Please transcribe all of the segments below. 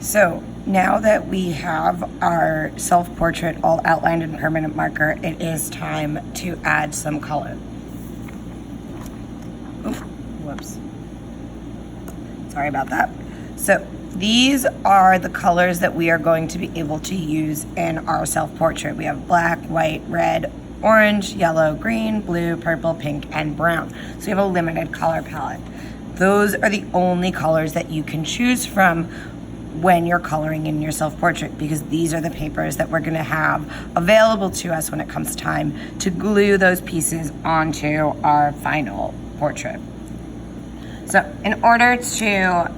So now that we have our self-portrait all outlined in permanent marker, it is time to add some color. Oops, whoops. Sorry about that. So these are the colors that we are going to be able to use in our self-portrait. We have black, white, red, orange, yellow, green, blue, purple, pink, and brown. So we have a limited color palette. Those are the only colors that you can choose from when you're coloring in your self-portrait, because these are the papers that we're going to have available to us when it comes time to glue those pieces onto our final portrait. So in order to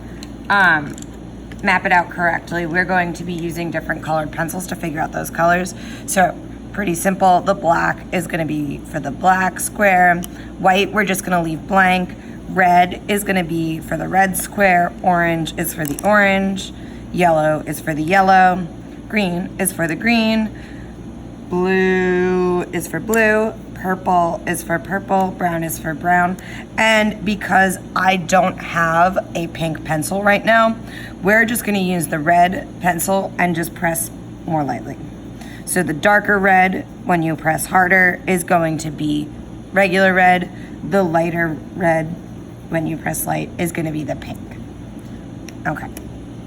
map it out correctly, we're going to be using different colored pencils to figure out those colors. So pretty simple. The black is going to be for the black square. White, we're just going to leave blank. Red is going to be for the red square. Orange is for the orange. Yellow is for the yellow. Green is for the green. Blue is for blue. Purple is for purple. Brown is for brown. And because I don't have a pink pencil right now, we're just going to use the red pencil and just press more lightly. So the darker red, when you press harder, is going to be regular red. The lighter red, when you press light, is going to be the pink. Okay.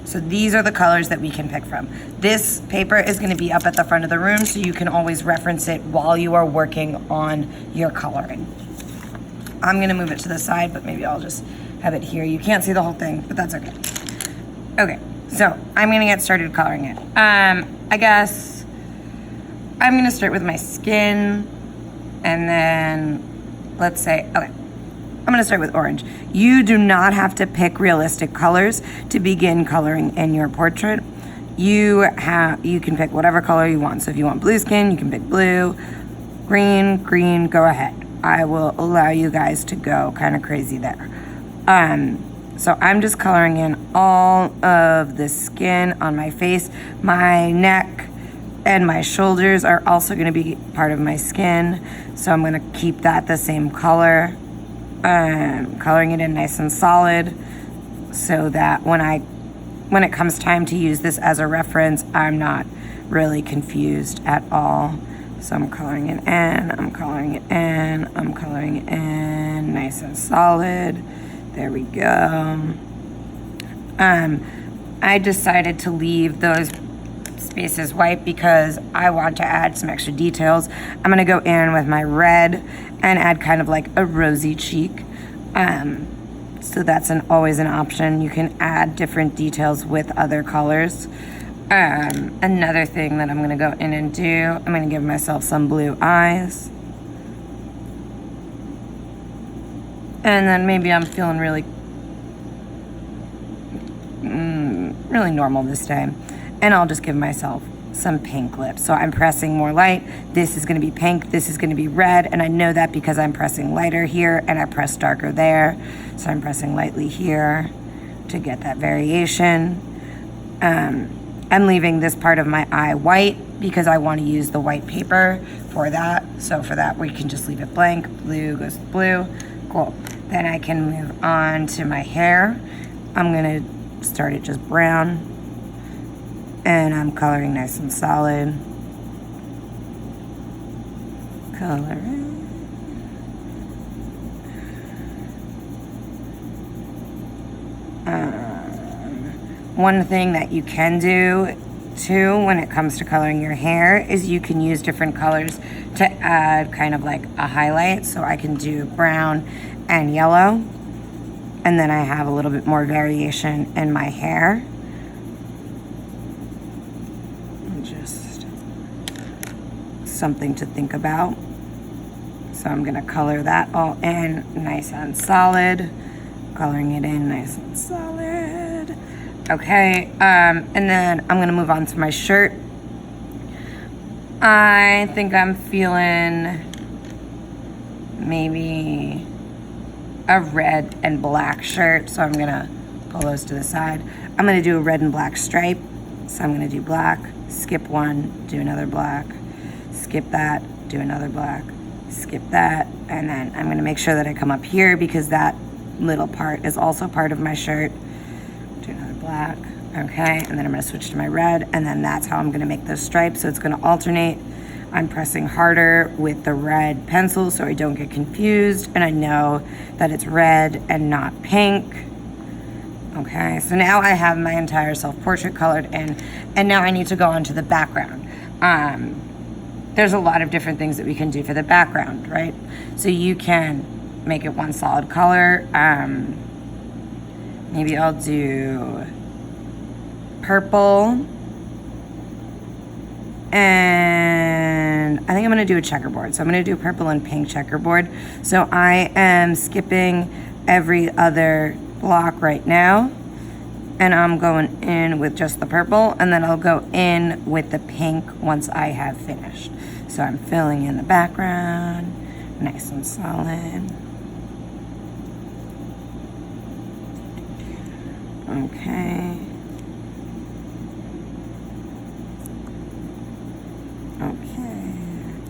So these are the colors that we can pick from. This paper is going to be up at the front of the room, so you can always reference it while you are working on your coloring. I'm going to move it to the side, but maybe I'll just have it here. You can't see the whole thing, but that's okay. Okay, so I'm going to get started coloring it. I guess I'm going to start with my skin, and then let's say, okay. I'm going to start with orange. You do not have to pick realistic colors to begin coloring in your portrait. You can pick whatever color you want. So if you want blue skin, you can pick blue. Green, go ahead. I will allow you guys to go kind of crazy there. So I'm just coloring in all of the skin on my face. My neck and my shoulders are also going to be part of my skin. So I'm going to keep that the same color. Coloring it in nice and solid so that when it comes time to use this as a reference, I'm not really confused at all. So I'm coloring it in, I'm coloring it in, I'm coloring it in, nice and solid. There we go. I decided to leave those spaces white because I want to add some extra details. I'm going to go in with my red and add kind of like a rosy cheek. So that's always an option. You can add different details with other colors. Another thing that I'm going to go in and do, I'm going to give myself some blue eyes. And then maybe I'm feeling really normal this time. And I'll just give myself some pink lips. So I'm pressing more light. This is going to be pink. This is going to be red. And I know that because I'm pressing lighter here and I press darker there. So I'm pressing lightly here to get that variation. I'm leaving this part of my eye white because I want to use the white paper for that. So for that, we can just leave it blank. Blue goes to blue. Cool. Then I can move on to my hair. I'm going to start it just brown. And I'm coloring nice and solid. Coloring. One thing that you can do too when it comes to coloring your hair is you can use different colors to add kind of like a highlight. So I can do brown and yellow. And then I have a little bit more variation in my hair. Just something to think about. So I'm gonna color that all in nice and solid. Coloring it in nice and solid. Okay, and then I'm gonna move on to my shirt. I think I'm feeling maybe a red and black shirt, so I'm gonna pull those to the side. I'm gonna do a red and black stripe, so I'm gonna do black, skip one, do another black, skip that, do another black, skip that, and then I'm gonna make sure that I come up here because that little part is also part of my shirt. Do another black, Okay, and then I'm gonna switch to my red, and then that's how I'm gonna make those stripes. So it's gonna alternate. I'm pressing harder with the red pencil so I don't get confused, and I know that it's red and not pink. Okay, so now I have my entire self-portrait colored in, and now I need to go on to the background. There's a lot of different things that we can do for the background, right? So you can make it one solid color. Maybe I'll do purple, and I think I'm gonna do a checkerboard. So I'm gonna do purple and pink checkerboard. So I am skipping every other block right now, and I'm going in with just the purple, and then I'll go in with the pink once I have finished. So I'm filling in the background, nice and solid. Okay.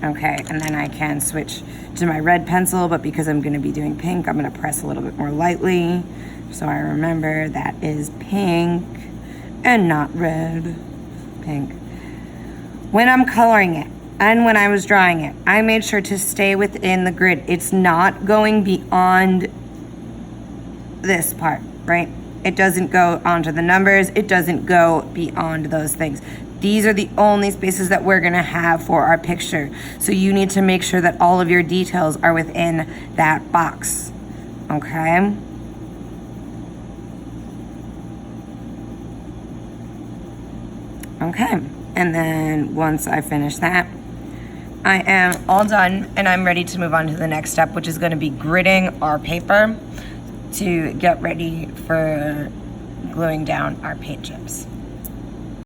Okay, and then I can switch to my red pencil, but because I'm gonna be doing pink, I'm gonna press a little bit more lightly. So I remember that is pink and not red. Pink. When I'm coloring it and when I was drawing it, I made sure to stay within the grid. It's not going beyond this part, right? It doesn't go onto the numbers. It doesn't go beyond those things. These are the only spaces that we're gonna have for our picture. So you need to make sure that all of your details are within that box, okay? Okay, and then once I finish that, I am all done and I'm ready to move on to the next step, which is gonna be gridding our paper to get ready for gluing down our paint chips.